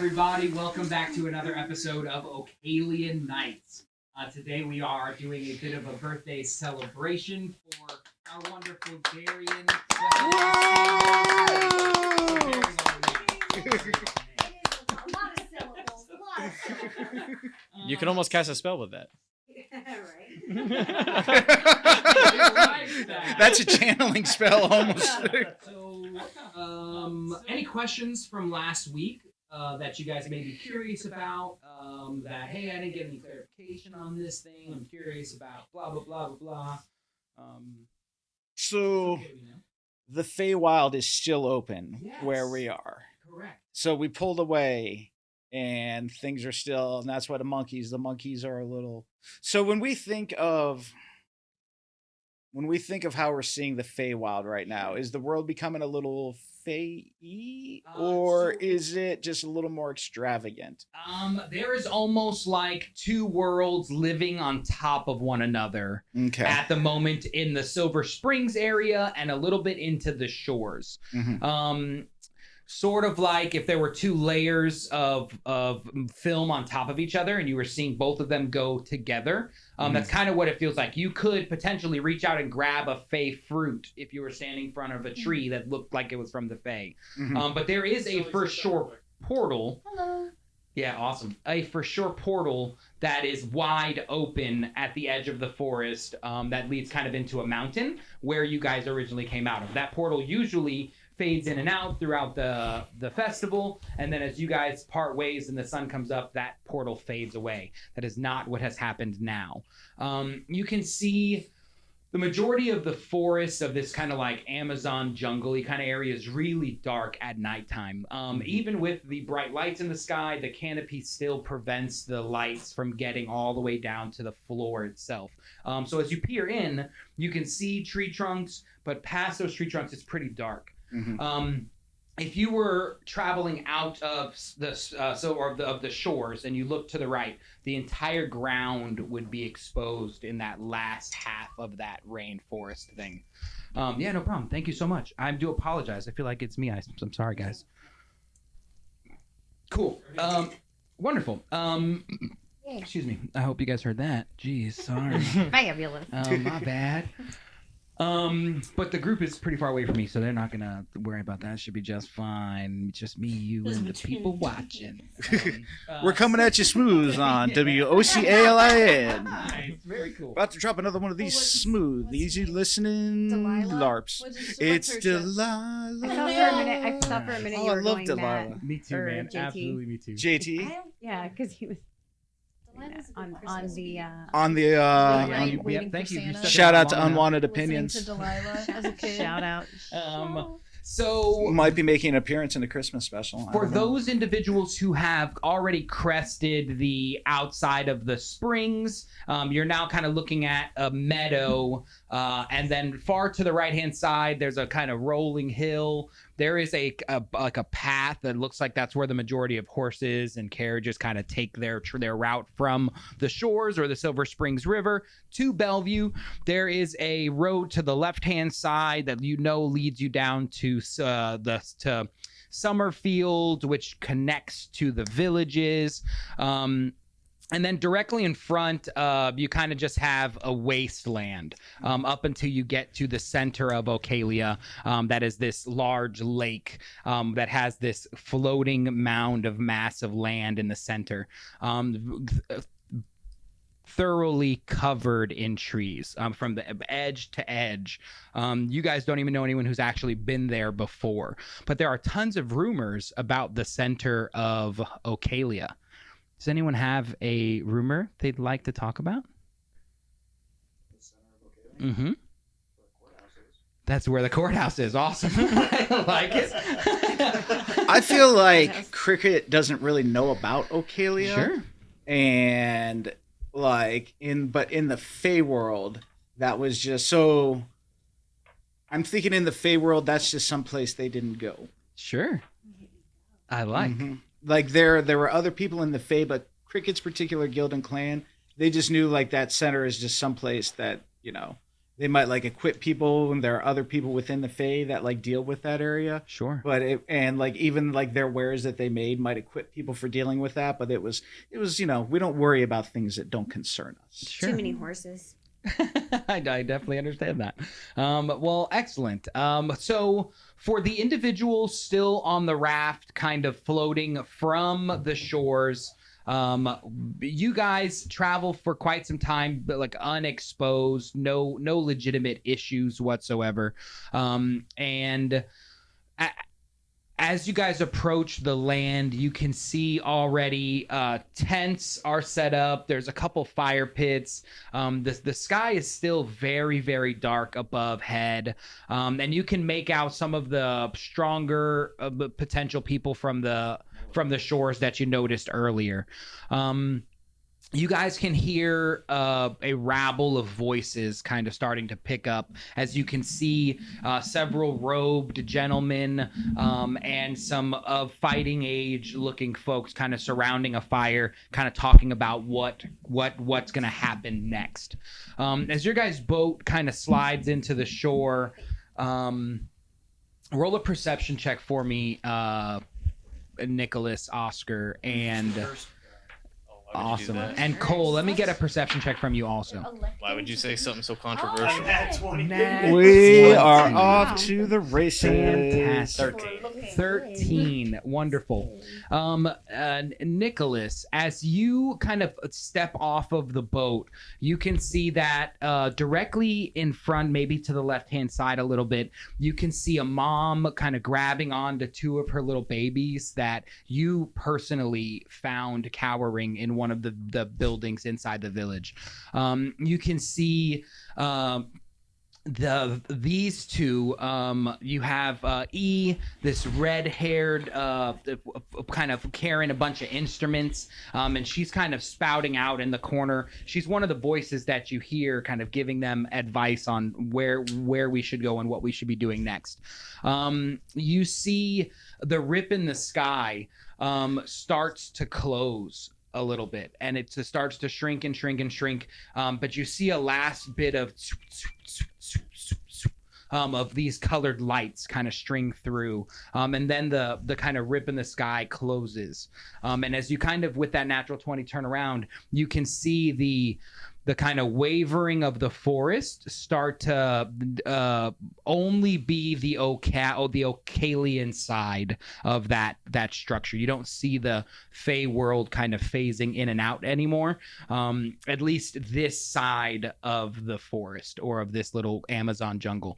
everybody. Welcome back to another episode of Ocalian Knights. Today we are doing a bit of a birthday celebration for our wonderful Darian. You can almost cast a spell with that. That's a channeling spell almost. So, any questions from last week that you guys may be curious about? That, hey, I didn't get any clarification on this thing. I'm curious about blah, blah, blah, blah, blah. So, the Feywild is still open where we are. Correct. So, we pulled away. And things are still, and that's why the monkeys are a little. So when we think of how we're seeing the Feywild right now, is the world becoming a little Fey-y, or is it just a little more extravagant? There is almost like two worlds living on top of one another at the moment in the Silver Springs area and a little bit into the shores. Mm-hmm. Sort of like if there were two layers of film on top of each other and you were seeing both of them go together. That's kind of what it feels like. You could potentially reach out and grab a Fey fruit if you were standing in front of a tree that looked like it was from the Fey. Mm-hmm. But there is a for sure portal. Hello. Yeah, awesome. A for sure portal that is wide open at the edge of the forest that leads kind of into a mountain where you guys originally came out of. That portal usually fades in and out throughout the festival, and then as you guys part ways and the sun comes up, that portal fades away. That is not what has happened now. You can see the majority of the forest of this kind of like Amazon jungle-y kind of area is really dark at nighttime. Even with the bright lights in the sky, the canopy still prevents the lights from getting all the way down to the floor itself. So as you peer in, you can see tree trunks, but past those tree trunks, it's pretty dark. Mm-hmm. If you were traveling out of the shores and you look to the right, the entire ground would be exposed in that last half of that rainforest thing. Yeah, no problem. Thank you so much. I do apologize. I feel like it's me. I'm sorry, guys. Cool. Wonderful. Excuse me. I hope you guys heard that. Jeez, sorry. Fabulous. My bad. But the group is pretty far away from me, so they're not gonna worry about that. It should be just fine. It's just me, you, and the people watching. We're coming at you smooth on WOCALIN. Nice. Very cool. About to drop another one of these smooth, easy listening LARPs. It's Delilah. I thought for a minute Oh, you I were love going Delilah. Matt. Me too, Or man. JT. Absolutely, me too. JT Yeah, because he was on the Waiting thank for you. Santa. shout out to Long enough. Unwanted Listening Opinions. to Delilah as a kid. shout out. So Might be making an appearance in the Christmas special. I for don't know. those individuals who have already crested the outside of the springs, you're now kind of looking at a meadow, and then far to the right-hand side, there's a kind of rolling hill. There is a path that looks like that's where the majority of horses and carriages kind of take their route from the shores or the Silver Springs River to Bellevue. There is a road to the left-hand side that leads you down to to Summerfield, which connects to the villages. And then directly in front, you kind of just have a wasteland up until you get to the center of Ocalia. That is this large lake that has this floating mound of massive land in the center. Thoroughly covered in trees from the edge to edge. You guys don't even know anyone who's actually been there before. But there are tons of rumors about the center of Ocalia. Does anyone have a rumor they'd like to talk about? The center of Ocalian? Mm-hmm. Where the courthouse is. That's where the courthouse is. Awesome. I like it. I feel like Cricket doesn't really know about Ocalia. Sure. And in the Fey world, that was just so. I'm thinking in the Fey world, that's just someplace they didn't go. Sure. I like. Mm-hmm. Like there were other people in the Fey, but Cricket's particular guild and clan, they just knew like that center is just someplace that they might like equip people, and there are other people within the Fae that like deal with that area. Sure. But like even like their wares that they made might equip people for dealing with that. But it was we don't worry about things that don't concern us. Sure. Too many horses. I definitely understand that. Well, excellent. So for the individuals still on the raft, kind of floating from the shores, you guys travel for quite some time, but like unexposed, no legitimate issues whatsoever. And as you guys approach the land, you can see already tents are set up. There's a couple fire pits. The sky is still very, very dark above head. And you can make out some of the stronger potential people from the shores that you noticed earlier. You guys can hear a rabble of voices kind of starting to pick up, as you can see several robed gentlemen and some of fighting age looking folks kind of surrounding a fire, kind of talking about what's going to happen next. As your guys' boat kind of slides into the shore, roll a perception check for me, Nicholas, Oscar, and... Awesome. And Cole, let me get a perception check from you also. Why would you say something so controversial? We are off to the races. Fantastic. 13. Wonderful. Nicholas, as you kind of step off of the boat, you can see that directly in front, maybe to the left-hand side a little bit, you can see a mom kind of grabbing onto two of her little babies that you personally found cowering in one of the buildings inside the village. You can see these two. You have E, this red-haired kind of carrying a bunch of instruments, and she's kind of spouting out in the corner. She's one of the voices that you hear kind of giving them advice on where we should go and what we should be doing next. You see the rip in the sky starts to close a little bit, and it starts to shrink and shrink and shrink, but you see a last bit of these colored lights kind of string through, and then the kind of rip in the sky closes, and as you kind of with that natural 20 turn around, you can see the kind of wavering of the forest start to only be the Ocalian side of that structure. You don't see the Fey world kind of phasing in and out anymore, at least this side of the forest or of this little Amazon jungle.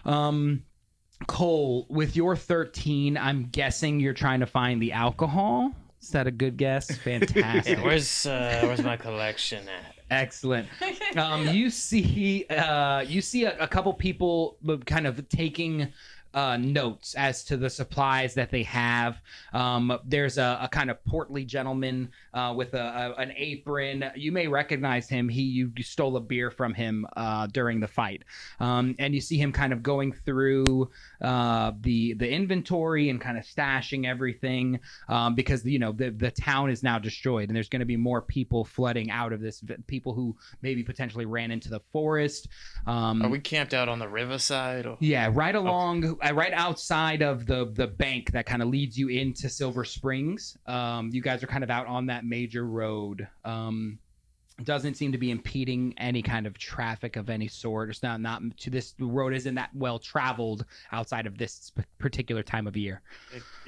Cole, with your 13, I'm guessing you're trying to find the alcohol. Is that a good guess? Fantastic. Yeah, where's my collection at? Excellent. You see a couple people kind of taking notes as to the supplies that they have. There's a kind of portly gentleman with an apron. You may recognize him. You stole a beer from him during the fight, and you see him kind of going through the inventory and kind of stashing everything, because the town is now destroyed, and there's going to be more people flooding out of this. People who maybe potentially ran into the forest. Are we camped out on the riverside? Or? Yeah, right along. Okay. Right outside of the bank that kind of leads you into Silver Springs. You guys are kind of out on that major road. Doesn't seem to be impeding any kind of traffic of any sort. It's not to this road isn't that well traveled outside of this particular time of year.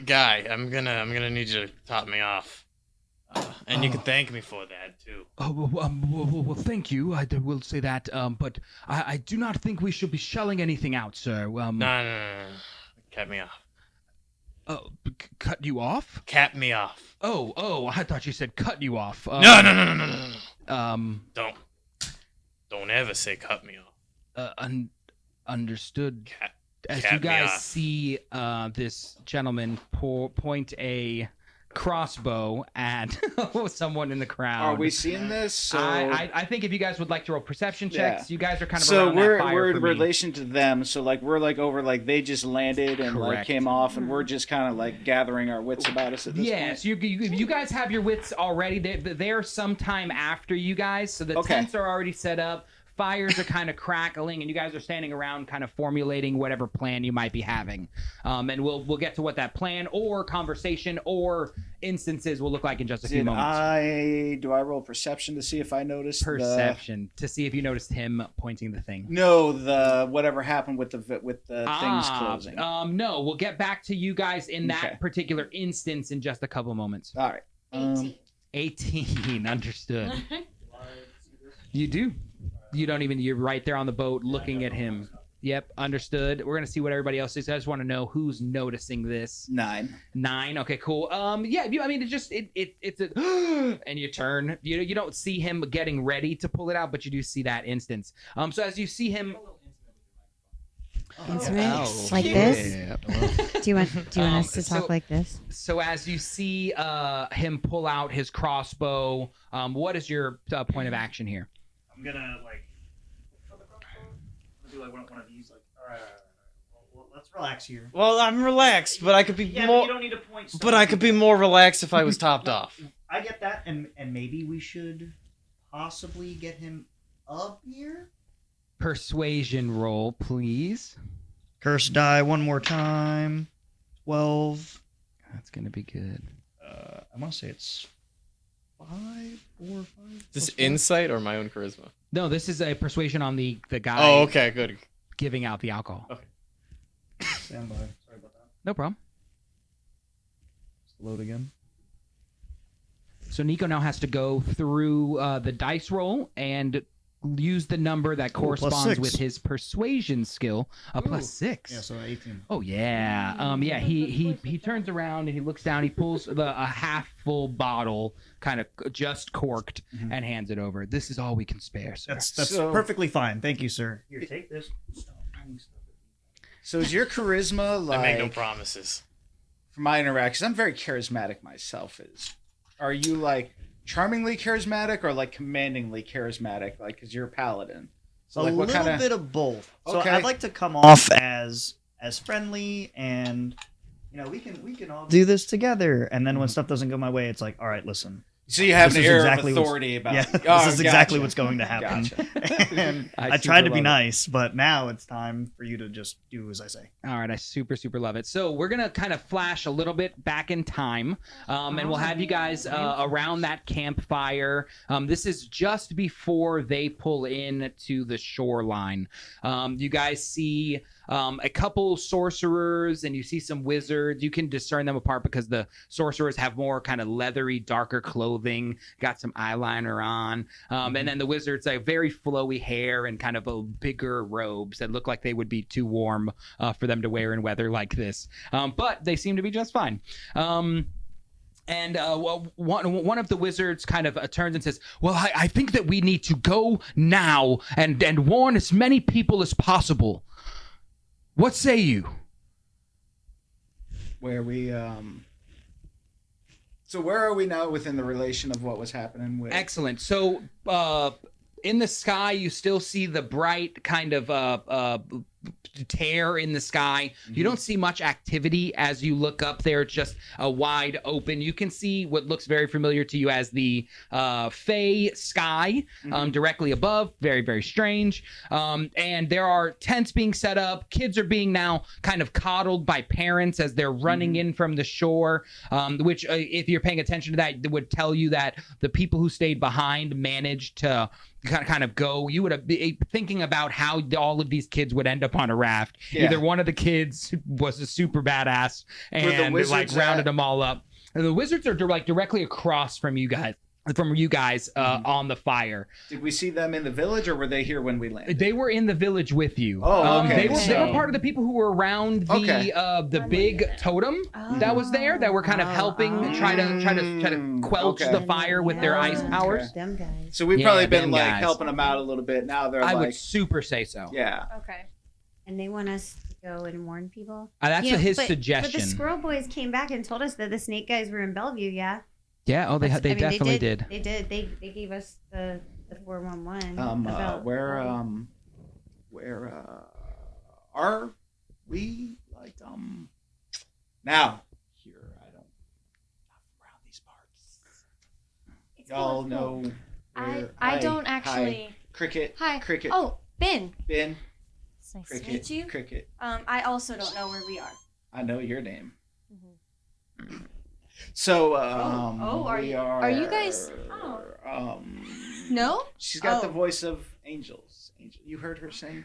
Guy, I'm gonna need you to top me off. And you can thank me for that too. Well, thank you. I will say that. But I do not think we should be shelling anything out, sir. No. Cap me off. Cut you off? Cap me off. Oh! I thought you said cut you off. No. Don't ever say cut me off. Understood. As cap you guys off. see, this gentleman point a crossbow at someone in the crowd. Are we seeing this? So... I think if you guys would like to roll perception checks, you guys are kind of so around that fire we're for in me. relation to them. So like we're like over like they just landed and like Correct. came off, and we're just kind of like gathering our wits about us at this point. So you guys have your wits already. They're sometime after you guys, so the tents are already set up. fires are kind of crackling, and you guys are standing around kind of formulating whatever plan you might be having. And we'll get to what that plan or conversation or instances will look like in just a few moments. Do I roll perception to see if I noticed Perception to see if you noticed him pointing the thing. No, the whatever happened with the things closing. No, we'll get back to you guys in that particular instance in just a couple moments. All right. 18. Understood. You do. You don't even. You're right there on the boat, looking at him. Yep, understood. We're gonna see what everybody else is. I just want to know who's noticing this. 9. Okay, cool. Yeah. I mean, it's a and you turn. You don't see him getting ready to pull it out, but you do see that instance. So as you see him. Intimate? Like this? Do you want us to talk like this? So as you see him pull out his crossbow, what is your point of action here? I'm gonna do like one of these. Like, all right. Well, let's relax here. Well, I'm relaxed, but I could be But more. you don't need to point. But I could be more relaxed if I was topped off. I get that, and maybe we should possibly get him up here. Persuasion roll, please. Curse die one more time. 12. That's gonna be good. I want to say it's 5, 4, 5. Is this insight or my own charisma? No, this is a persuasion on the guy. Oh, okay, good. Giving out the alcohol. Okay. Stand by. Sorry about that. No problem. Just load again. So Nico now has to go through the dice roll and use the number that corresponds with his persuasion skill, a +6. Yeah, so 18. Oh yeah. He turns around and he looks down. He pulls a half full bottle, kind of just corked, and hands it over. This is all we can spare, sir. That's perfectly fine. Thank you, sir. Here, take this. So is your charisma like? I make no promises. From my interactions, I'm very charismatic myself. Are you like charmingly charismatic or like commandingly charismatic? Like, because you're a paladin. So like, what kind of bit of both. So Okay. I'd like to come off as friendly, and we can all do this together. And then when stuff doesn't go my way, it's like, all right, listen. So you have This an is air exactly of authority about it. this is exactly what's going to happen. Gotcha. And I I tried to super be love it. nice, but now it's time for you to just do as I say. All right, I super love it. So we're gonna kind of flash a little bit back in time, and we'll have you guys around that campfire. This is just before they pull in to the shoreline. You guys see a couple sorcerers, and you see some wizards. You can discern them apart because the sorcerers have more kind of leathery, darker clothing, got some eyeliner on, and then the wizards have very flowy hair and kind of a bigger robes that look like they would be too warm for them to wear in weather like this. But they seem to be just fine. And one of the wizards kind of turns and says, well, I think that we need to go now and warn as many people as possible. What say you? where we So where are we now within the relation of what was happening with? Excellent. So in the sky, you still see the bright kind of tear in the sky. You don't see much activity as you look up there. It's just a wide open. You can see what looks very familiar to you as the Fey sky directly above. Very, very strange. And there are tents being set up. Kids are being now kind of coddled by parents as they're running in from the shore, which if you're paying attention to that, would tell you that the people who stayed behind managed to kind of go. You would have been thinking about how all of these kids would end up on a raft. Yeah. Either one of the kids was a super badass and like rounded them all up. And the wizards are directly across from you guys. On the fire. Did we see them in the village, or were they here when we landed? They were in the village with you. Oh, okay. They were part of the people who were around the big totem that was there, that were kind of helping try to quench the fire with their ice powers. Them guys. So we've probably been them like guys. helping them out a little bit. Now they're I like, would super say so. yeah. Okay. And they want us to go and warn people. That's his suggestion. But the squirrel boys came back and told us that the snake guys were in Bellevue. Yeah. Yeah. Oh, they definitely did. They did. They gave us the 411. Where are we? Like now here? I don't around these parts. Y'all know. I don't actually. Cricket. Hi. Cricket. Oh, Ben. Ben. It's nice Cricket. to meet you. Cricket. I also don't know where we are. I know your name. Mm-hmm. So, are we you? are. Are you guys? Oh. No. She's got the Oh. voice of angels. Angel. You heard her sing?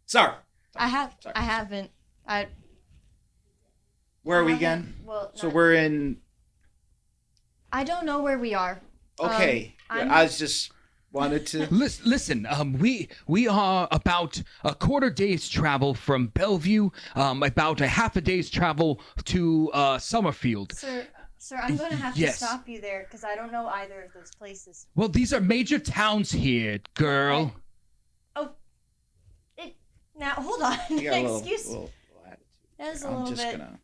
Sorry. I Sorry. haven't. Where are we haven't- again? Well, So not- we're in. I don't know where we are. Okay. I'm- I was just wanted to. Listen, we are about a quarter day's travel from Bellevue, about a half a day's travel to Summerfield. Sir, I'm going to have to Yes. stop you there because I don't know either of those places. Well, these are major towns here, girl. Now, hold on. You got a little, Excuse. little attitude. That was a I'm little just bit. gonna.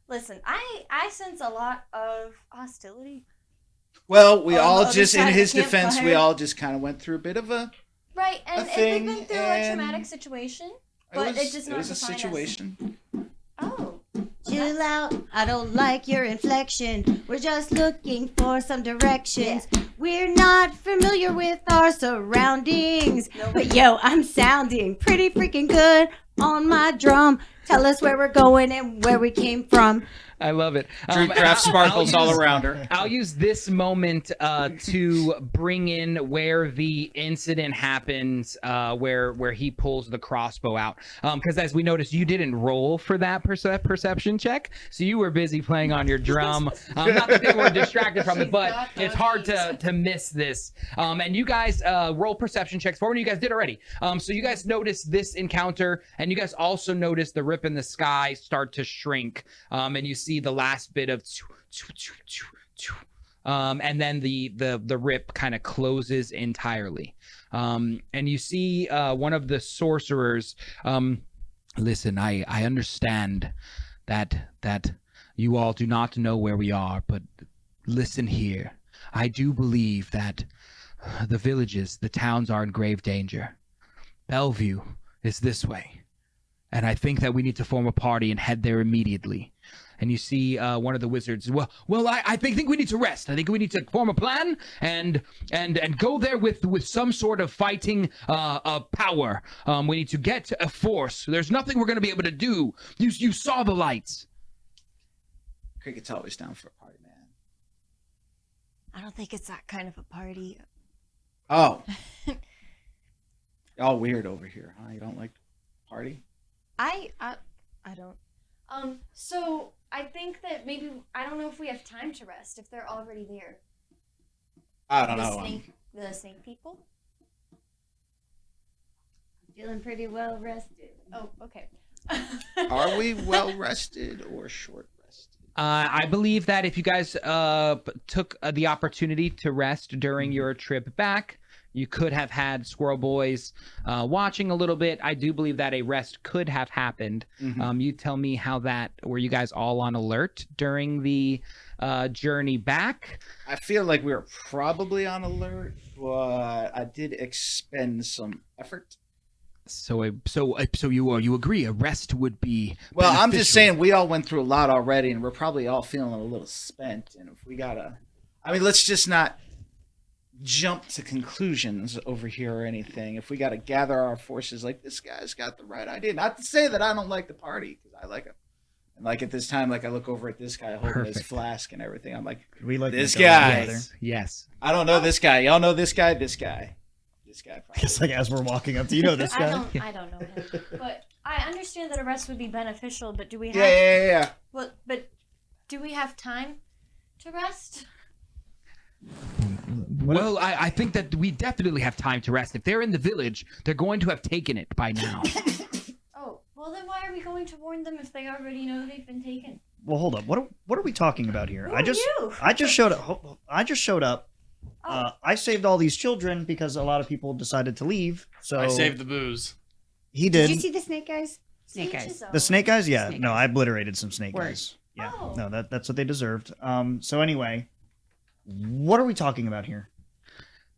Listen, I sense a lot of hostility. Well, we On the all other just, in side of his the defense, we campfire. all just kind of went through a bit of a. Right, and thing, we've been through a and traumatic situation, but it does not It was a define us. situation. Oh. Chill out. I don't like your inflection. We're just looking for some directions. We're not familiar with our surroundings. Nope. But yo, I'm sounding pretty freaking good on my drum. Tell us where we're going and where we came from. I love it. Draft sparkles all use- around her. I'll use this moment to bring in where the incident happens, where he pulls the crossbow out. Because as we noticed, you didn't roll for that perception check, so you were busy playing on your drum. Not that they were distracted from it, but it's hard to miss this. And you guys roll perception checks for me. You guys did already. So you guys noticed this encounter, and you guys also noticed the rip in the sky start to shrink, and you see the last bit of and then the rip kind of closes entirely, and you see one of the sorcerers. Listen, I understand that you all do not know where we are, but listen here. I do believe that the villages, the towns are in grave danger. Bellevue is this way, and I think that we need to form a party and head there immediately. And you see one of the wizards. Well, I think we need to rest. I think we need to form a plan and go there with some sort of fighting power. We need to get a force. There's nothing we're going to be able to do. You saw the lights. Cricket's always down for a party, man. I don't think it's that kind of a party. Oh. All weird over here, huh? You don't like party? I don't. So I think that maybe I don't know if we have time to rest if they're already there. I don't know. The snake people. Feeling pretty well rested. Oh, okay. Are we well rested or short rested? I believe that if you guys took the opportunity to rest during your trip back, you could have had Squirrel Boys watching a little bit. I do believe that a rest could have happened. Mm-hmm. You tell me how that. Were you guys all on alert during the journey back? I feel like we were probably on alert, but I did expend some effort. So you agree a rest would be Well, I'm beneficial. just saying we all went through a lot already, and we're probably all feeling a little spent. And if we gotta, I mean, let's just not jump to conclusions over here or anything. If we gotta gather our forces, like this guy's got the right idea. Not to say that I don't like the party, because I like it. And like at this time, like I look over at this guy holding his Perfect. flask and everything. I'm like, Could we like This make a run guy. together? Yes. I don't know this guy. Y'all know this guy. This guy. This guy. Probably. It's like as we're walking up, do you know this guy? I don't know him, but I understand that a rest would be beneficial. But do we have? Yeah. But do we have time to rest? Well, I think that we definitely have time to rest. If they're in the village, they're going to have taken it by now. Oh, well then why are we going to warn them if they already know they've been taken? Well, hold up. What are we talking about here? Who I just showed up. I just showed up. Oh. I saved all these children because a lot of people decided to leave. So I saved the booze. he Did did. you see the snake eyes? Snake eyes. Teaches The snake eyes? Yeah. Snake No, eyes. I obliterated some snake Word. eyes. Yeah. Oh. No, that's what they deserved. So anyway, what are we talking about here?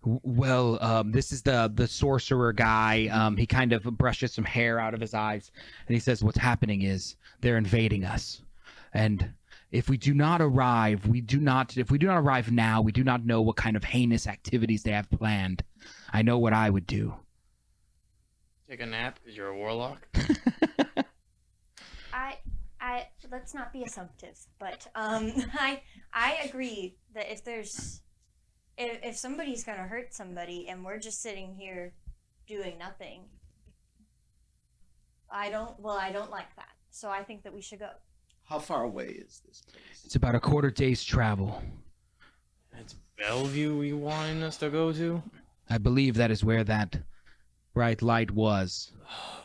Well, this is the sorcerer guy. He kind of brushes some hair out of his eyes, and he says, "What's happening is they're invading us, and if we do not arrive, if we do not arrive now, we do not know what kind of heinous activities they have planned. I know what I would do. Take a nap because you're a warlock. I let's not be assumptive, but I agree that if somebody's gonna hurt somebody and we're just sitting here doing nothing, I don't like that. So I think that we should go. How far away is this place? It's about a quarter day's travel. It's Bellevue you wanting us to go to? I believe that is where that bright light was.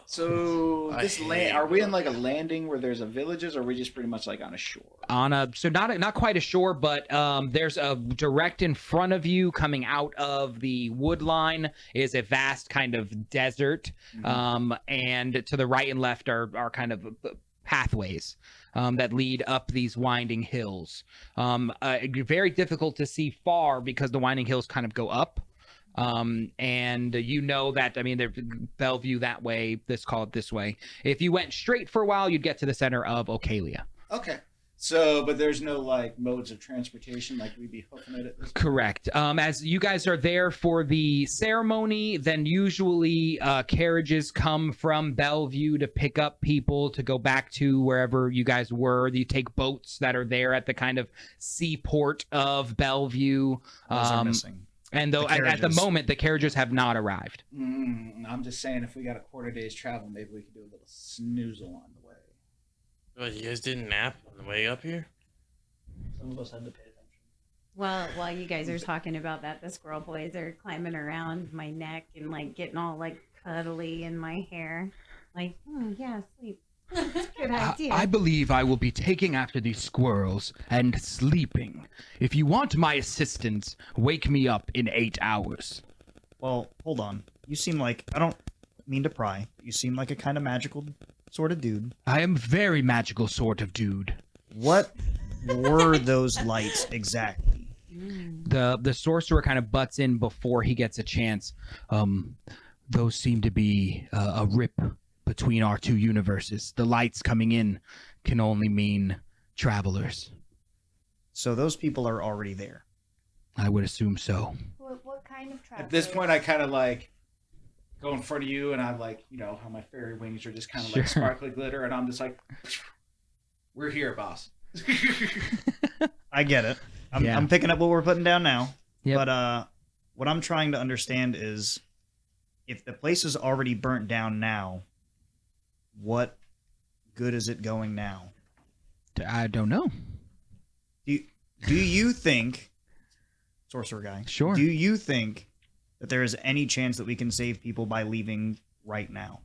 So are we in like a landing where there's a villages, or are we just pretty much like on a shore? So not quite a shore, but there's a direct in front of you coming out of the wood line is a vast kind of desert, and to the right and left are kind of pathways that lead up these winding hills. Very difficult to see far because the winding hills kind of go up. And you know that, I mean, they're Bellevue that way, let's call it this way. If you went straight for a while, you'd get to the center of Ocalia. Okay. So, but there's no like modes of transportation, like we'd be hoofing it at this point? Correct. As you guys are there for the ceremony, then usually carriages come from Bellevue to pick up people to go back to wherever you guys were. You take boats that are there at the kind of seaport of Bellevue. Those are missing. And though at the moment the carriages have not arrived. I'm just saying, if we got a quarter day's travel, maybe we could do a little snoozle on the way. What, you guys didn't nap on the way up here? Some of us had to pay attention. Well, while you guys are talking about that, the squirrel boys are climbing around my neck and like getting all like cuddly in my hair. Like, yeah, sleep. That's a good idea. I believe I will be taking after these squirrels and sleeping. If you want my assistance, wake me up in 8 hours. Well, hold on. You seem like, I don't mean to pry, but you seem like a kind of magical sort of dude. I am very magical sort of dude. What were those lights exactly? The sorcerer kind of butts in before he gets a chance. Those seem to be a rip between our two universes. The lights coming in can only mean travelers. So those people are already there. I would assume so. What kind of travel? At this point, I kind of like go in front of you, and I'm like, you know, how my fairy wings are just kind of like sparkly glitter, and I'm just like, we're here, boss. I get it. I'm picking up what we're putting down now. Yep. But what I'm trying to understand is, if the place is already burnt down now, what good is it going now? I don't know. Do you think, sorcerer guy? Sure. Do you think that there is any chance that we can save people by leaving right now?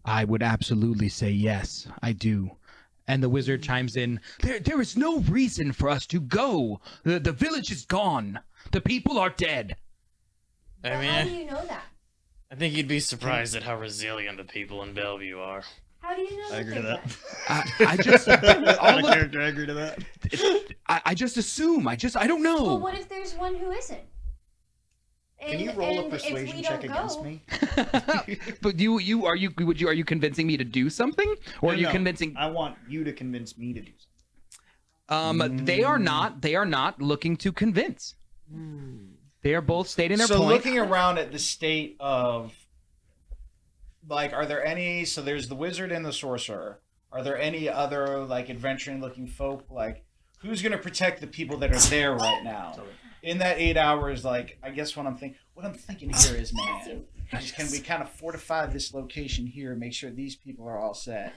I would absolutely say yes. I do. And the wizard chimes in. There is no reason for us to go. The village is gone. The people are dead. Well, how do you know that? I think you'd be surprised at how resilient the people in Bellevue are. How do you know? I agree to that. I just Out of character, I agree to that. I just assume. I don't know. Well, what if there's one who isn't? Can you roll a persuasion check against me? But are you convincing me to do something, or are you convincing? I want you to convince me to do something. They are not looking to convince. They are both stating their point. So looking around at the state of, like, are there any? So there's the wizard and the sorcerer. Are there any other like adventuring-looking folk? Like, who's gonna protect the people that are there right now? In that 8 hours, like, I guess what I'm thinking here is, man, can we kind of fortify this location here and make sure these people are all set?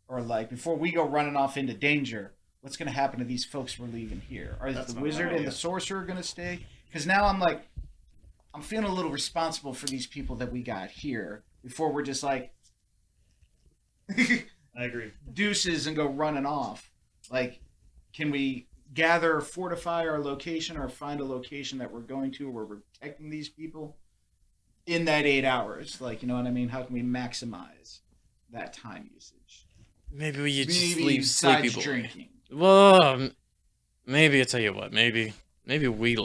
Or, like, before we go running off into danger, what's going to happen to these folks we're leaving here? Are the wizard and the sorcerer going to stay? Because now I'm feeling a little responsible for these people that we got here before we're just like, I agree. Deuces and go running off. Like, can we gather, fortify our location, or find a location that we're going to where we're protecting these people in that 8 hours? Like, you know what I mean? How can we maximize that time usage? Maybe we just leave sleepy boy. Drinking. Well, maybe I tell you what. Maybe we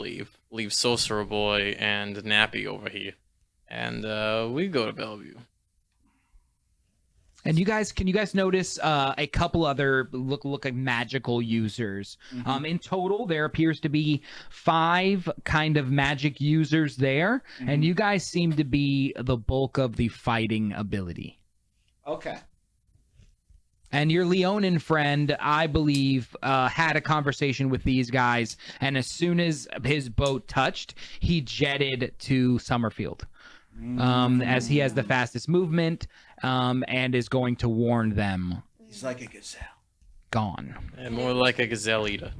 leave Sorcerer Boy and Nappy over here, and we go to Bellevue. And can you guys notice a couple other look like magical users? In total, there appears to be 5 kind of magic users there, and you guys seem to be the bulk of the fighting ability. Okay. And your Leonin friend, I believe, had a conversation with these guys, and as soon as his boat touched, he jetted to Summerfield. As he has the fastest movement, and is going to warn them. He's like a gazelle. Gone. And more like a gazelle eater.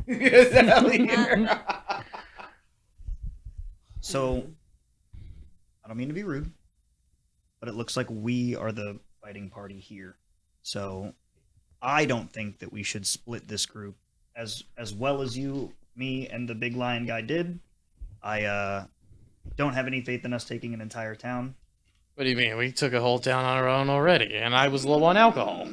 So, I don't mean to be rude, but it looks like we are the fighting party here. So, I don't think that we should split this group as well as you, me, and the big lion guy did. I don't have any faith in us taking an entire town. What do you mean? We took a whole town on our own already, and I was low on alcohol.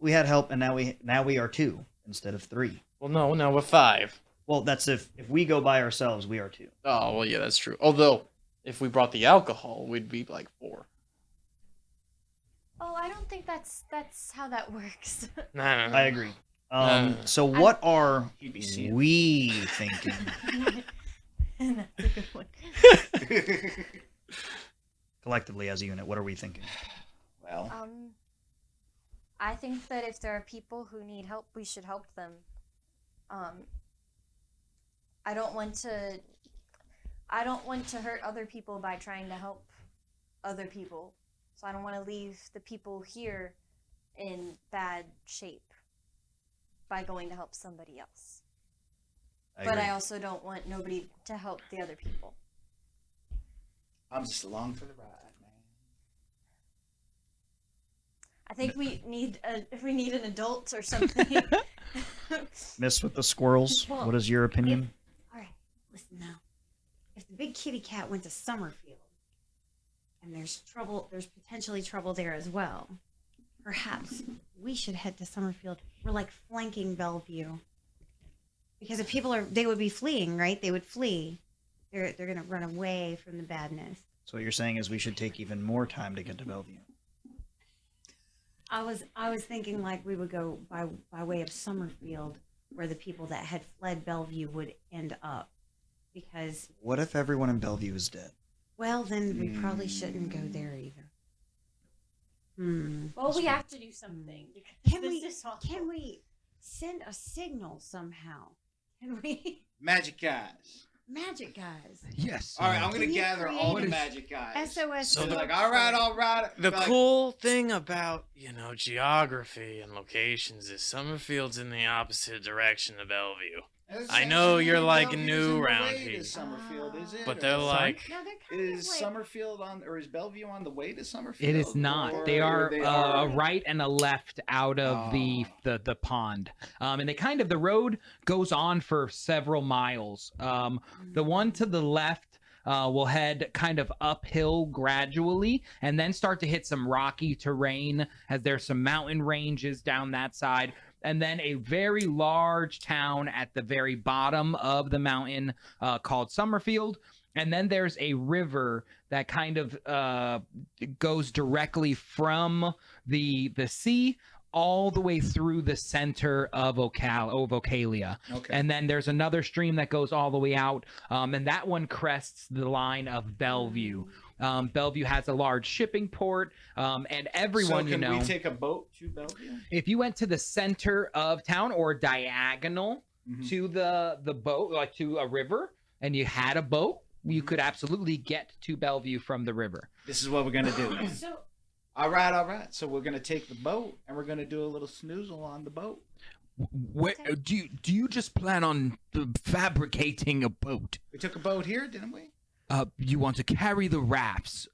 We had help, and now we are 2 instead of 3. Well, no, now we're 5. Well, that's if we go by ourselves, we are 2. Oh, well, yeah, that's true. Although, if we brought the alcohol, we'd be like 4. Oh, I don't think that's how that works. No. I agree. So what are we thinking? That's a good one. Collectively as a unit, what are we thinking? Well, I think that if there are people who need help, we should help them. I don't want to hurt other people by trying to help other people. So I don't want to leave the people here in bad shape by going to help somebody else. But I also don't want nobody to help the other people. I'm just along for the ride, man. I think we need an adult or something. Miss with the squirrels, Well, what is your opinion? All right, listen now. If the big kitty cat went to Summerfield, and there's potentially trouble there as well, perhaps we should head to Summerfield. We're like flanking Bellevue. Because if people they would be fleeing, right? They would flee. They're gonna run away from the badness. So what you're saying is we should take even more time to get to Bellevue. I was thinking like we would go by way of Summerfield, where the people that had fled Bellevue would end up. Because What if everyone in Bellevue is dead? well, then we probably shouldn't go there either. Well, we have to do something. Can This we is awful. can we send a signal somehow? Can we Magic guys. magic guys? Yes. All right, I'm Can gonna you gather create all What the is- magic guys. SOS. So they're like, all right. The Like, cool thing about, geography and locations is Summerfield's in the opposite direction of Bellevue. I know you're, like, Bellevue's new in the around way here. to Summerfield, is it? But Or they're like, No, they're kind is of like, Summerfield is Bellevue on the way to Summerfield? It is not. Or They are they a right and a left out of the pond, and the road goes on for several miles. The one to the left will head kind of uphill gradually, and then start to hit some rocky terrain as there's some mountain ranges down that side. And then a very large town at the very bottom of the mountain called Summerfield. And then there's a river that kind of goes directly from the sea all the way through the center of Ocalia. Okay. And then there's another stream that goes all the way out, and that one crests the line of Bellevue. Bellevue has a large shipping port, and everyone, so can we take a boat to Bellevue? if you went to the center of town or diagonal to the boat, like to a river, and you had a boat, you could absolutely get to Bellevue from the river. This is what we're gonna do. so All right. So we're gonna take the boat and we're gonna do a little snoozle on the boat. Where, do you just plan on fabricating a boat? We took a boat here, didn't we? You want to carry the rafts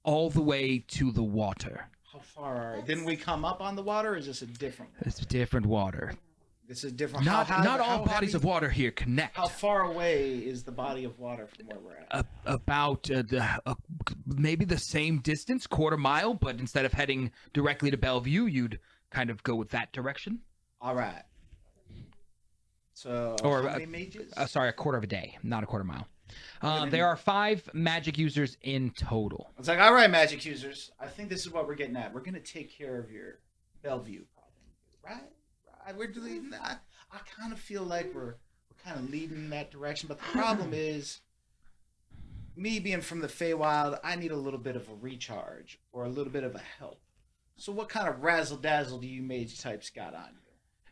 all the way to the water. How far? Didn't we come up on the water? Or is this a different one? It's different water. This is different. Not how all bodies heavy- of water here connect. How far away is the body of water from where we're at? About maybe the same distance, quarter mile, but instead of heading directly to Bellevue, you'd kind of go with that direction. All right. So Or, how many mages? Sorry, a quarter of a day, not a quarter mile. There are 5 magic users in total. It's like, all right, magic users. I think this is what we're getting at. We're gonna take care of your Bellevue problem, right? We're doing that. I kind of feel like we're kind of leading in that direction, but the problem is, me being from the Feywild, I need a little bit of a recharge or a little bit of a help. So, what kind of razzle dazzle do you mage types got on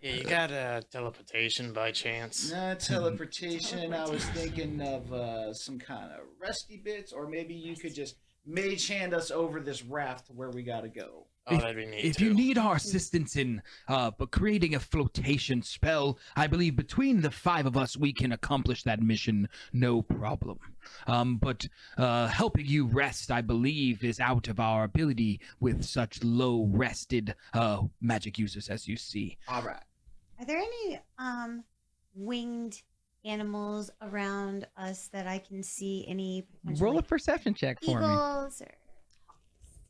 you? Yeah, you got teleportation by chance? Not teleportation. I was thinking of some kind of rusty bits, or maybe you could just mage hand us over this raft to where we gotta go. Oh, that'd be neat. If too. you need our assistance in creating a flotation spell, I believe between the 5 of us we can accomplish that mission, no problem. But helping you rest, I believe, is out of our ability with such low-rested magic users as you see. All right. Are there any winged animals around us that I can see? Any potential, Roll a like, perception check for me. eagles or...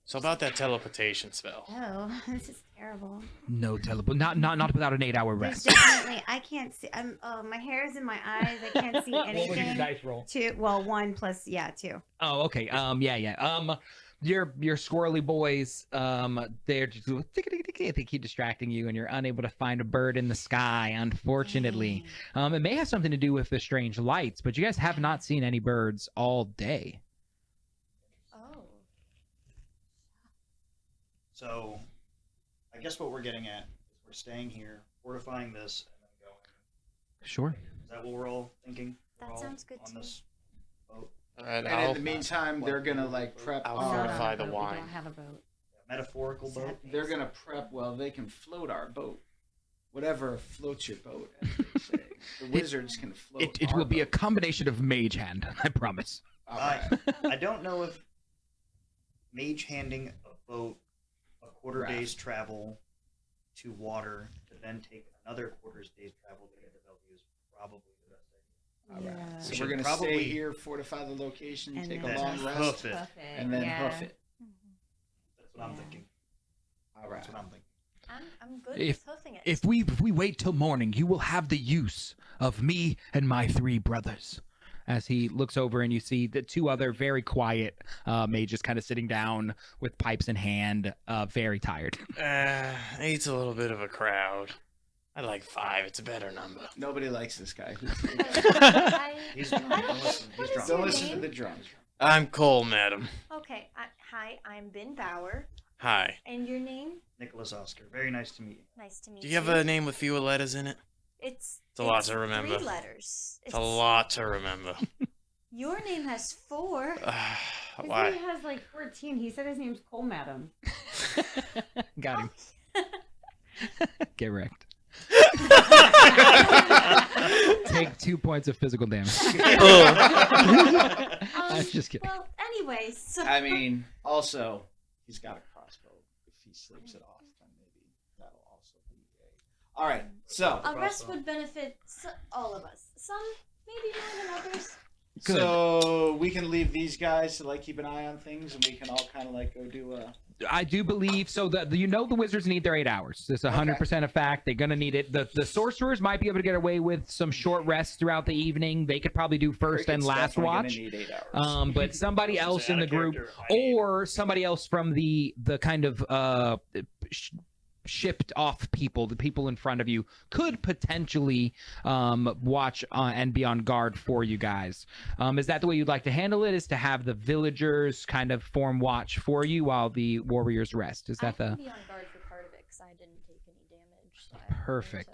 So about that teleportation spell. Oh, this is terrible. No teleport. Not without an 8-hour There's rest. definitely, I can't see. My hair is in my eyes. I can't see anything. What was your dice roll? 2. Well, 1 plus 2. Oh, okay. Yeah. Your squirrely boys, they're just they keep distracting you, and you're unable to find a bird in the sky. Unfortunately, it may have something to do with the strange lights, but you guys have not seen any birds all day. Oh. So, I guess what we're getting at is we're staying here, fortifying this, and then going. Sure. Is that what we're all thinking? We're That all sounds good on to me. this boat. All right, And in the meantime, they're gonna like prep. I'll our- fortify the We wine. don't have a boat. Metaphorical boat. They're gonna prep. Well, they can float our boat. Whatever floats your boat, as they say. The wizards can float. It our will be a boat. combination of mage hand, I promise. All right. I don't know if mage handing a boat a quarter Raft. day's travel to water to then take another quarter day's travel to get to Bellevue is probably the best idea. All right. Yeah. So We we're should gonna probably- stay here, fortify the location, And take then a long just rest, hoof it. and then yeah. hoof it. That's what I'm Yeah. thinking. All right. That's what I'm thinking. I'm good If- with hoofing it. If we wait till morning, you will have the use of me and my 3 brothers. As he looks over and you see the 2 other very quiet mages kind of sitting down with pipes in hand, very tired. 8's a little bit of a crowd. I like 5. It's a better number. Nobody likes this guy. He's How drunk. does- Don't listen. He's what is drunk. Don't your listen to name? the drums. I'm Cole, madam. Okay. Hi, I'm Ben Bauer. Hi. And your name? Nicholas Oscar. Very nice to meet you. Nice to meet Do you. you have a name with fewer letters in it? It's a lot to remember. 3 letters. It's a lot to remember. Your name has 4. His Why? name has like 14. He said his name's Cole Madam. Got him. Get wrecked. Take 2 points of physical damage. I was just kidding. Well, anyways, so I mean, also, he's got a crossbow. If he sleeps it off, then maybe that'll also be a... All right, so... a rest would benefit all of us. Some maybe more than others. Good. So we can leave these guys to like keep an eye on things, and we can all kind of like go do a... I do believe so. The wizards need their 8 hours. It's 100% a fact. They're gonna need it. The sorcerers might be able to get away with some short rests throughout the evening. They could probably do first and Cricket's last definitely gonna watch. need 8 hours. But somebody else in the group, or somebody else from the kind of shipped off people, the people in front of you, could potentially watch and be on guard for you guys. Is that the way you'd like to handle it? Is to have the villagers kind of form watch for you while the warriors rest? Is that I can the be on guard for part of it because I didn't take any damage. So perfect?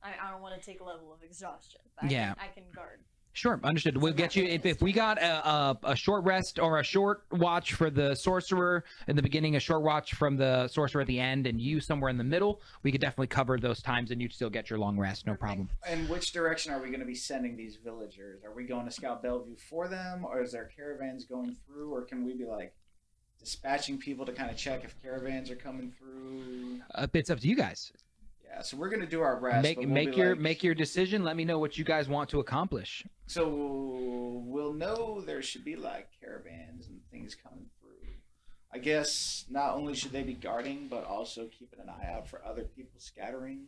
I don't want to take a level of exhaustion. But Yeah. I can guard. Sure, understood. We'll get you if we got a short rest or a short watch for the sorcerer in the beginning, a short watch from the sorcerer at the end, and you somewhere in the middle. We could definitely cover those times, and you'd still get your long rest, no problem. And which direction are we going to be sending these villagers? Are we going to scout Bellevue for them, or is there caravans going through, or can we be like dispatching people to kind of check if caravans are coming through? It's up to you guys. Yeah, so we're going to do our rest. but we'll Make be your like- make your decision. Let me know what you guys want to accomplish. So we'll know there should be like caravans and things coming through. I guess not only should they be guarding, but also keeping an eye out for other people scattering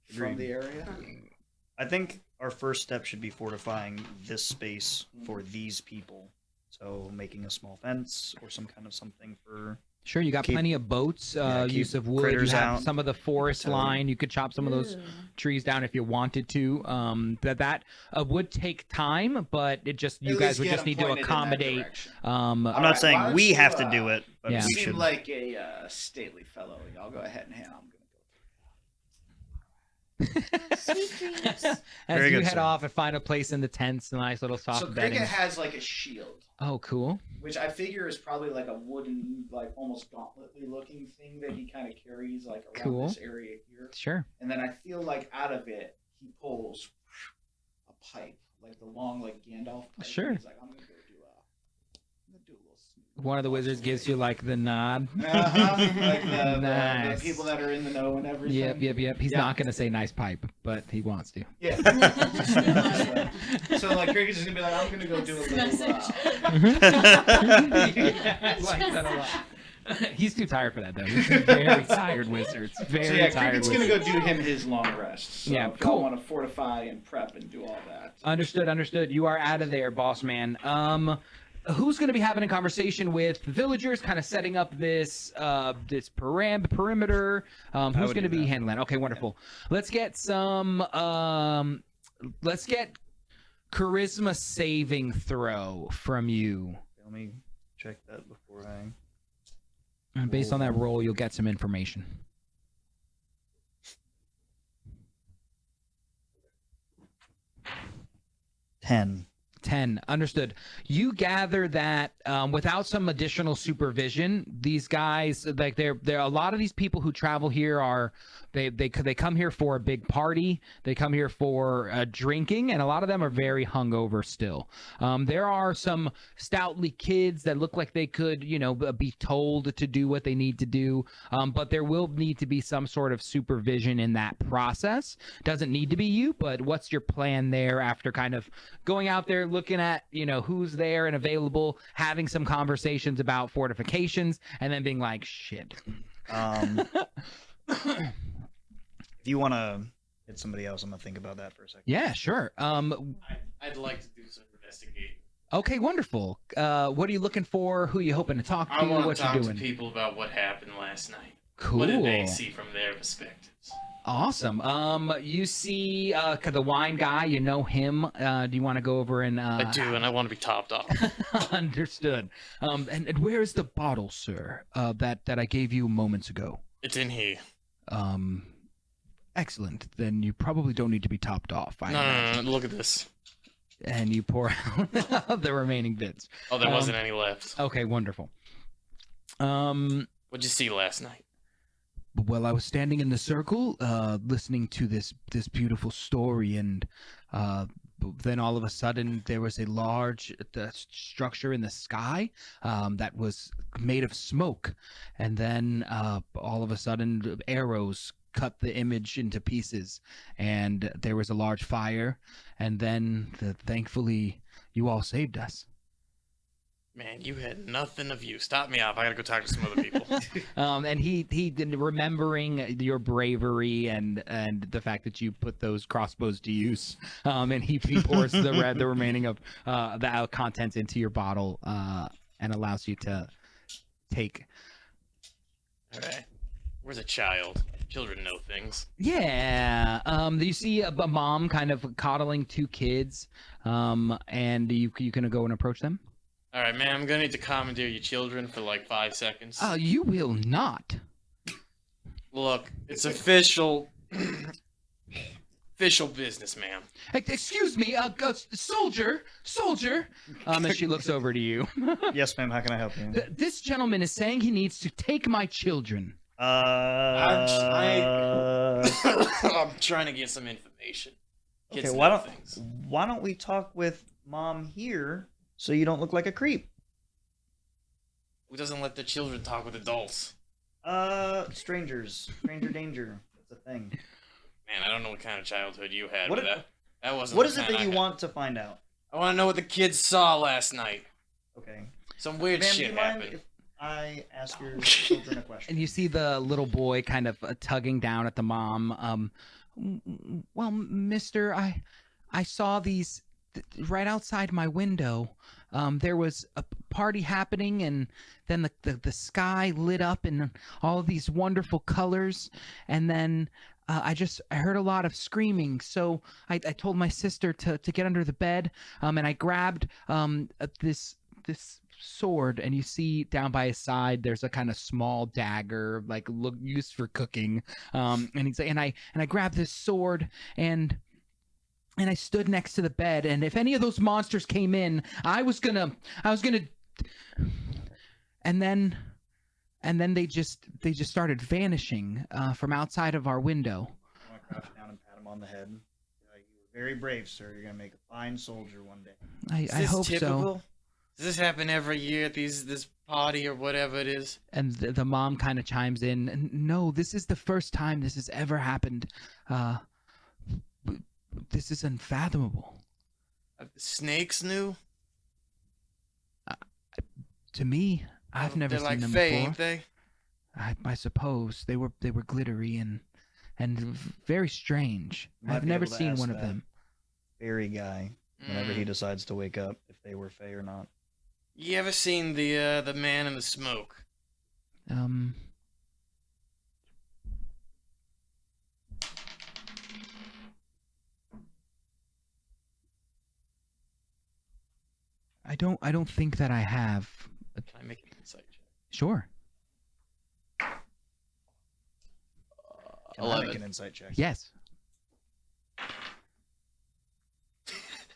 from Agreed. the area. I think our first step should be fortifying this space for these people. So making a small fence or some kind of something for. Sure, you got plenty of boats, use of wood. You have some of the forest line. You could chop some of those trees down if you wanted to. That would take time, but you guys would just need to accommodate. I'm not saying we have to do it, but you we seem should. like a stately fellow. Y'all go ahead and hand. Sweet dreams. As you head off and find a place in the tents, a nice little soft bedding. So Cricket has like a shield. Oh, cool. Which I figure is probably like a wooden, like almost gauntlet-y looking thing that he kind of carries like around this area here. Sure. And then I feel like out of it, he pulls a pipe, like the long, like Gandalf pipe. Sure. He's like, I'm gonna go do a little smooth. One of the wizards gives you like the nod. Like Nice. the people that are in the know and everything. Yep. He's not gonna say nice pipe, but he wants to. Yeah. So like Cricket's just gonna be like, I'm gonna go do a little. I like that a lot. He's too tired for that though. He's a very tired wizard. Very tired. Cricket's gonna go do him his long rest. So yeah, if cool. y'all want to fortify and prep and do all that. Understood. You are out of there, boss man. Who's going to be having a conversation with the villagers, kind of setting up this perimeter? Who's going to be handling that? Okay, wonderful. Let's get some. Let's get charisma saving throw from you. Let me check that before I. And based on that roll, you'll get some information. 10. 10. Understood. You gather that without some additional supervision, these guys, like they're a lot of these people who travel here are they come here for a big party. They come here for drinking, and a lot of them are very hungover still. There are some stoutly kids that look like they could, be told to do what they need to do, but there will need to be some sort of supervision in that process. Doesn't need to be you, but what's your plan there after kind of going out there, looking at who's there and available, having some conversations about fortifications, and then being like, shit. If you want to hit somebody else, I'm gonna think about that for a second. Yeah, sure. I'd like to do some investigating. Okay, wonderful. What are you looking for? Who are you hoping to talk to? I want what to talk you doing? to people about what happened last night. Cool. What did they see from their perspectives? Awesome. You see the wine guy, you know him. Do you want to go over and I do, and I want to be topped off. Understood. And where is the bottle, sir? That I gave you moments ago. It's in here. Excellent. Then you probably don't need to be topped off. No, look at this. And you pour out the remaining bits. Oh, there wasn't any left. Okay, wonderful. What'd you see last night? Well, I was standing in the circle, listening to this beautiful story, and then all of a sudden there was a large structure in the sky that was made of smoke, and then all of a sudden arrows cut the image into pieces, and there was a large fire, and then thankfully you all saved us. Man, you had nothing of you. Stop me off. I gotta go talk to some other people. And he remembering your bravery and the fact that you put those crossbows to use, and he pours the remaining of the contents into your bottle and allows you to take. All right. Where's a child? Children know things. Yeah. You see a mom kind of coddling two kids, and you gonna go and approach them? All right, man, I'm going to need to commandeer your children for like 5 seconds. You will not. Look, it's official business, ma'am. Excuse me, soldier. As she looks over to you. Yes, ma'am, how can I help you? This gentleman is saying he needs to take my children. I'm trying to get some information. Kids Okay, know things. why don't we talk with Mom here so you don't look like a creep? Who doesn't let their children talk with adults? Strangers. Stranger danger. That's a thing. Man, I don't know what kind of childhood you had, What but that wasn't What the is it kind that you I had. want to find out? I want to know what the kids saw last night. Okay. Some weird Ma'am, do shit you mind happened. if I ask your children a question? And you see the little boy kind of tugging down at the mom. Well, mister, I saw these right outside my window. There was a party happening, and then the sky lit up in all of these wonderful colors, and then I heard a lot of screaming. So I told my sister to get under the bed, and I grabbed this sword, and you see down by his side there's a kind of small dagger, like used for cooking. And he's like, and I grabbed this sword, and I stood next to the bed, and if any of those monsters came in, I was gonna, and then they just started vanishing from outside of our window. I want to crouch down and pat him on the head. You were very brave, sir. You're gonna make a fine soldier one day. I hope typical? so. Does this happen every year at this party or whatever it is? And the mom kind of chimes in, no, this is the first time this has ever happened. This is unfathomable. Snakes new? To me, I've never seen them Fae, before. Ain't they? I suppose they were glittery and very strange. I've never seen one of them. Fairy guy, whenever he decides to wake up, if they were Fae or not. You ever seen the Man in the Smoke? I don't think that I have. Can I make an insight check? Sure. Can I make an insight check? Yes.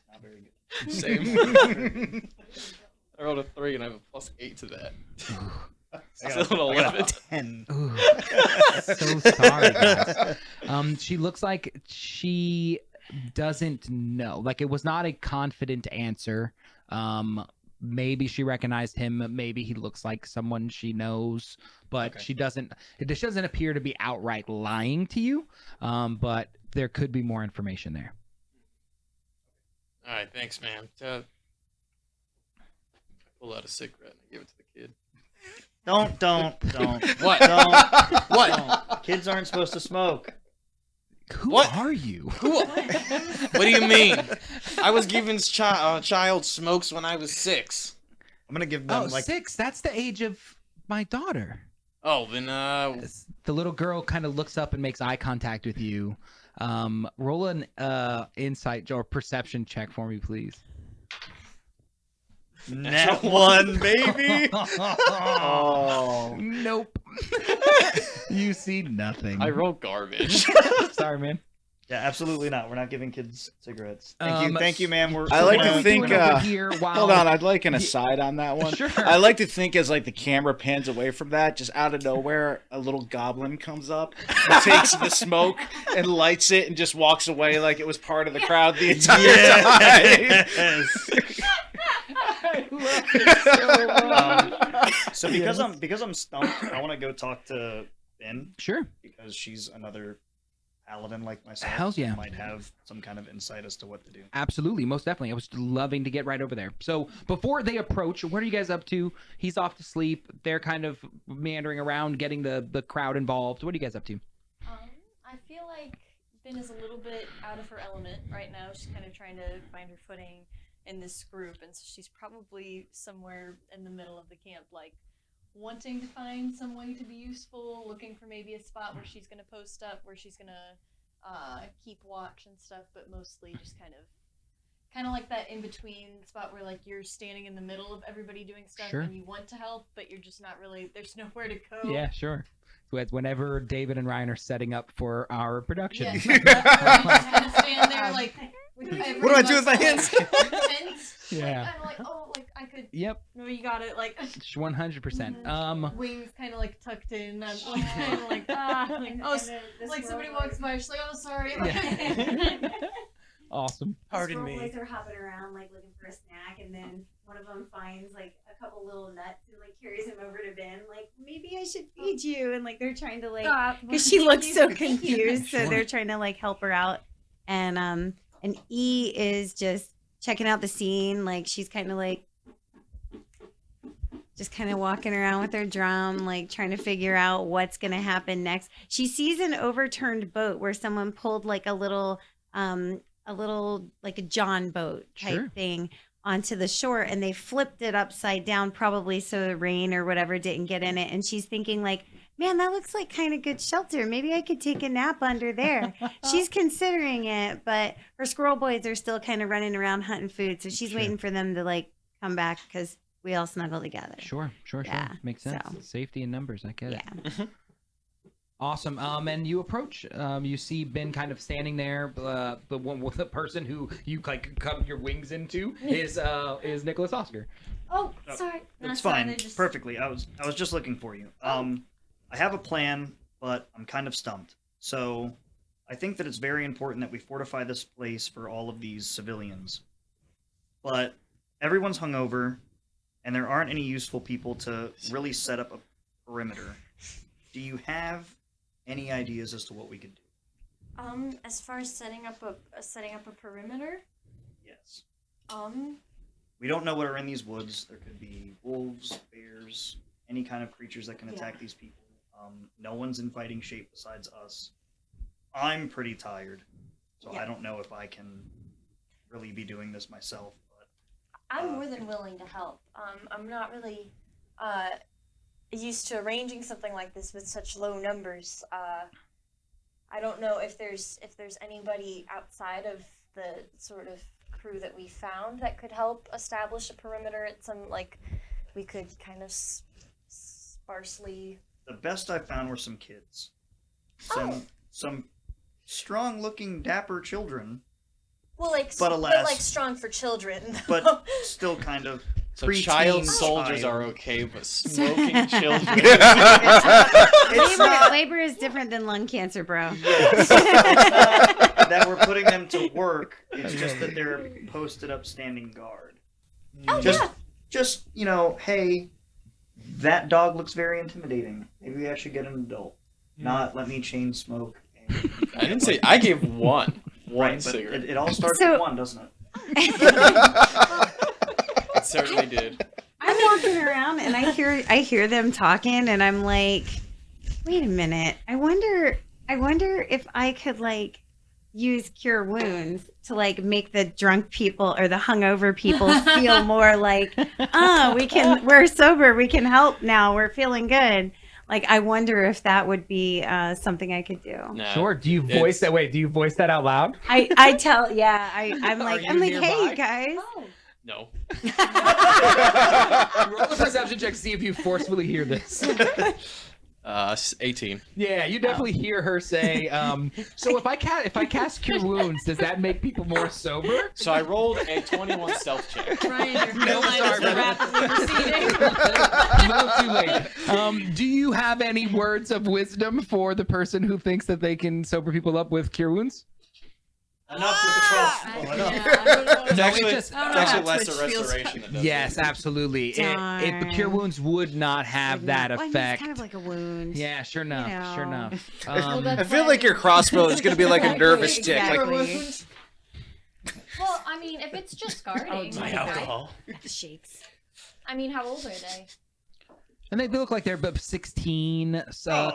Not very good. Same. I rolled a 3 and I have a +8 to that. Still an 11. 10. Ooh. So sorry, guys. She looks like she doesn't know. Like, it was not a confident answer. Maybe she recognized him. Maybe he looks like someone she knows, but she doesn't. It just doesn't appear to be outright lying to you. But there could be more information there. All right, thanks, man. I pull out a cigarette and I give it to the kid. Don't. What? Don't. What? Don't. Kids aren't supposed to smoke. Who are you? What do you mean? I was given child smokes when I was 6. I'm gonna give them 6. That's the age of my daughter. Oh, then The little girl kind of looks up and makes eye contact with you. Roll an insight or perception check for me, please. Nat 1, baby. Oh, nope. You see nothing. I roll garbage. Sorry, man. Yeah, absolutely not. We're not giving kids cigarettes. Thank you, ma'am. I like to think. While... Hold on, I'd like an aside on that one. Sure. I like to think as like the camera pans away from that, just out of nowhere, a little goblin comes up, and takes the smoke and lights it, and just walks away like it was part of the crowd the entire time. I love it so much. Because I'm stumped, I want to go talk to Ben. Sure. Because she's another paladin like myself. Hells yeah. Might have some kind of insight as to what to do. Absolutely, most definitely. I was loving to get right over there. So before they approach, what are you guys up to? He's off to sleep. They're kind of meandering around, getting the crowd involved. What are you guys up to? I feel like Ben is a little bit out of her element right now. She's kind of trying to find her footing in this group, and so she's probably somewhere in the middle of the camp, like wanting to find some way to be useful, looking for maybe a spot where she's going to post up, where she's going to keep watch and stuff, but mostly just kind of like that in between spot where like you're standing in the middle of everybody doing stuff and you want to help, but you're just not really, there's nowhere to go. Yeah, sure. So whenever David and Ryan are setting up for our production. Yeah, you just kind of stand there like, what do I do with my hands? Yeah. I'm like, oh, like I could. Yep. No, you got it. Like 100%. Wings kind of like tucked in. I'm like, kind of like like somebody walks by, she's like, oh, sorry. Yeah. Awesome. Pardon me. Boys are hopping around like looking for a snack, and then one of them finds like a couple little nuts and like carries them over to Ben. Like, maybe I should feed you, and like they're trying to like, because she looks so confused, so they're trying to like help her out, and E is just checking out the scene. Like, she's kind of like just kind of walking around with her drum, like trying to figure out what's going to happen next. She sees an overturned boat where someone pulled like a little like a John boat type Sure. thing onto the shore, and they flipped it upside down, probably so the rain or whatever didn't get in it. And she's thinking like, man, that looks like kind of good shelter. Maybe I could take a nap under there. She's considering it, but her squirrel boys are still kind of running around hunting food. So she's waiting for them to like come back because we all snuggle together. Sure. Yeah, Makes sense. so- Safety in numbers. I get it. Yeah. Awesome. And you approach. You see Ben kind of standing there. The one with the person who you like cut your wings into is Nicholas Oscar. Oh, sorry. That's sorry, fine. they're just- Perfectly. I was just looking for you. I have a plan, but I'm kind of stumped. So I think that it's very important that we fortify this place for all of these civilians. But everyone's hungover, and there aren't any useful people to really set up a perimeter. Do you have any ideas as to what we could do? As far as setting up a perimeter, Yes. we We don't know what are in these woods. There could be wolves, bears, any kind of creatures that can attack these people. No one's in fighting shape besides us. I'm pretty tired, so I don't know if I can really be doing this myself. But I'm more than willing to help. I'm not really used to arranging something like this with such low numbers. I don't know if there's anybody outside of the sort of crew that we found that could help establish a perimeter at some, like, we could kind of sparsely. the best I found were some kids, some strong-looking, dapper children, Well, like, But alas- like strong for children. but still kind of So preteen child soldiers child. are okay, but smoking children. It's not Labor is different than lung cancer, bro. that we're putting them to work. It's just that they're posted up standing guard. Oh, Just hey, that dog looks very intimidating. Maybe I should get an adult. Not let me chain smoke. And I didn't say. I gave one right, but cigarette. it all starts So- with one, doesn't it? It certainly did. I'm walking around and I hear them talking, and I'm like, wait a minute. I wonder if I could like use cure wounds to like make the drunk people or the hungover people feel more like, we're sober, we can help now, we're feeling good. Like, I wonder if that would be something I could do. No, Sure. Do you voice that? Wait, do you voice that out loud? I tell, yeah, I'm Are like, you hey, nearby? you guys. No. Roll a perception check to see if you forcefully hear this. 18. Yeah, you definitely hear her say, so if I cast Cure Wounds, does that make people more sober? So I rolled a 21 stealth check. Ryan, your No, line sorry, is brother. rapidly receding. A little too late. Do you have any words of wisdom for the person who thinks that they can sober people up with Cure Wounds? Enough with the crossbow. Enough. It's actually, just- it's actually less a Twitch feels restoration that does Yes, it. absolutely. Darn. Cure Wounds would not have that Well, I mean, effect. it's kind of like a wound. Yeah, sure enough. know. Sure enough. that's I feel like your crossbow is going to be like a nervous tick. Like, Exactly. Well, I mean, if it's just guarding, My alcohol. Shakes. I mean, how old are they? And they look like they're about 16, a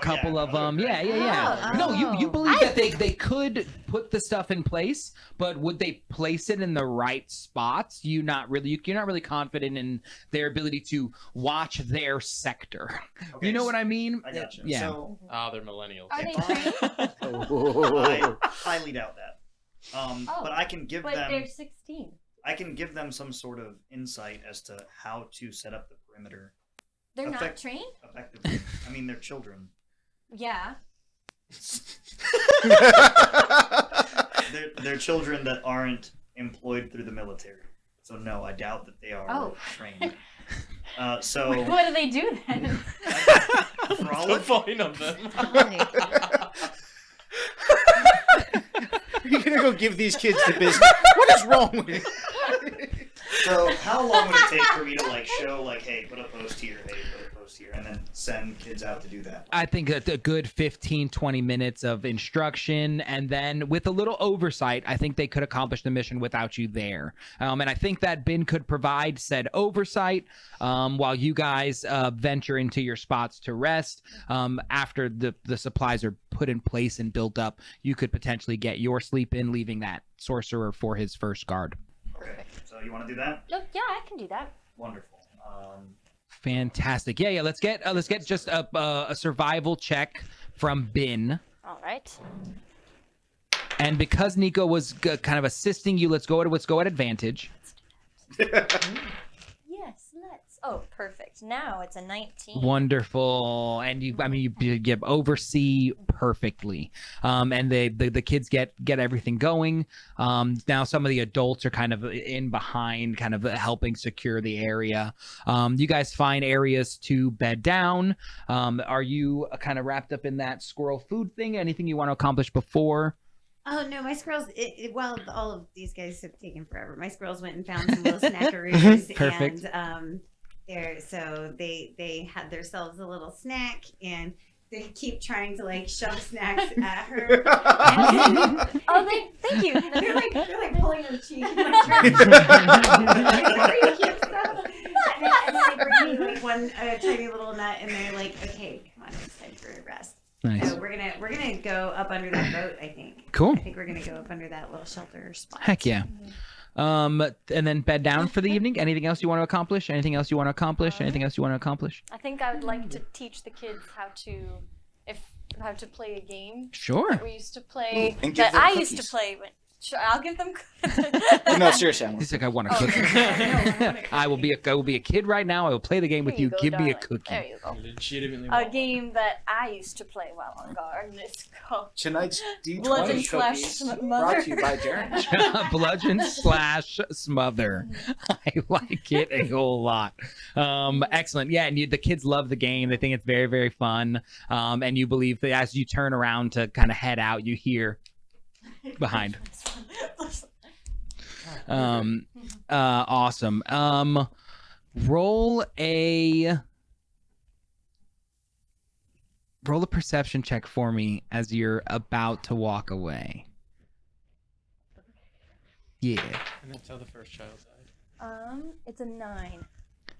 couple yeah. of them. Yeah. Oh. No, you believe that they could put the stuff in place, but would they place it in the right spots? You're not really confident in their ability to watch their sector. Okay, You know what I mean? I gotcha. Yeah. So Ah, they're millennials. Are they If trained? I highly doubt that. But I can give But them. they're 16. I can give them some sort of insight as to how to set up the perimeter They're not Effect- trained? effectively. I mean, they're children. Yeah. They're children that aren't employed through the military. So no, I doubt that they are Oh. trained. So What do they do then? frolic. The point of them. You're going to go give these kids the business. What is wrong with you? So how long would it take for me to like show like, hey, put a post here, hey, put a post post here and then send kids out to do that? I think a good 15, 20 minutes of instruction, and then with a little oversight, I think they could accomplish the mission without you there. And I think that Bin could provide said oversight while you guys venture into your spots to rest. After the supplies are put in place and built up, you could potentially get your sleep in, leaving that sorcerer for his first guard. Okay, so you want to do that? Oh, yeah, I can do that. Wonderful. Fantastic. Yeah. Let's get just a survival check from Bin. All right. And because Nico was kind of assisting you, let's go at advantage. Yes, let's. Oh, perfect. Now it's a 19. Wonderful. And you oversee perfectly. And the kids get everything going. Now some of the adults are kind of in behind, kind of helping secure the area. You guys find areas to bed down. Are you kind of wrapped up in that squirrel food thing? Anything you want to accomplish before? Oh no, my squirrels. Well, all of these guys have taken forever. My squirrels went and found some little snackaroos, Perfect. And they had themselves a little snack, and they keep trying to like shove snacks at her. Thank you. They're like pulling her cheek. And like, trying to cute stuff. And then they bring me like one tiny little nut, and they're like, "Okay, come on, it's time for a rest." Nice. So we're gonna go up under that boat, I think. Cool. I think we're gonna go up under that little shelter spot. Heck yeah. And then bed down for the evening. Anything else you want to accomplish? Anything else you want to accomplish? I think I would like to teach the kids how to play a game. Sure. That we used to play. And give That them I cookies. used to play. Sure, I'll give them. No, seriously, I want He's like, I want a cookie. I will be a kid right now. I will play the game with you. Here Give go, me a darling. cookie. There you go. Legitimately. A game that I used to play while on guard. And it's called Tonight's D20 Bludgeon cookies slash brought to you Mother. by Darren. Bludgeon/smother. I like it a whole lot. Excellent. Yeah, and the kids love the game. They think it's very, very fun. And you believe that as you turn around to kind of head out, you hear behind. Awesome. Roll a perception check for me as you're about to walk away. Yeah. And that's how the first child died. It's a 9.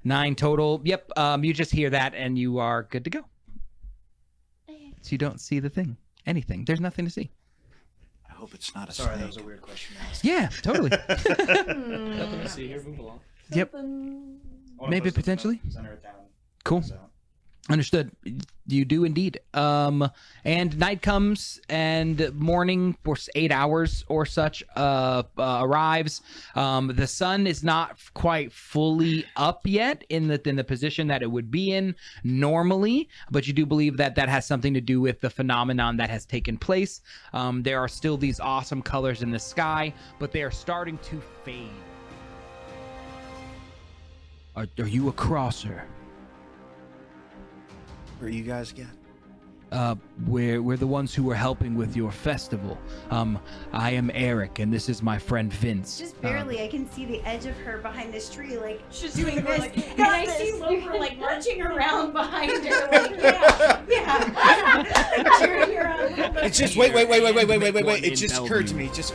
9 total. Yep. You just hear that and you are good to go. So you don't see the thing. Anything. There's nothing to see. I hope it's not a Sorry, snake. that was a weird question to ask. Yeah, totally. Nothing to see here. Move along. Yep. One of Maybe those doesn't potentially. Center it down. Cool. So. Understood. You do indeed. And night comes and morning for 8 hours or such arrives. The sun is not quite fully up yet in the position that it would be in normally, but you do believe that has something to do with the phenomenon that has taken place. There are still these awesome colors in the sky, but they are starting to fade. Are you a crosser? Where you guys get? We're the ones who were helping with your festival. I am Eric, and this is my friend Vince. Just barely, I can see the edge of her behind this tree, like She's doing doing this, like, and I see Loper like marching around behind her, like yeah, like cheering her on. It's just wait. It just in occurred to Bellevue. me. Just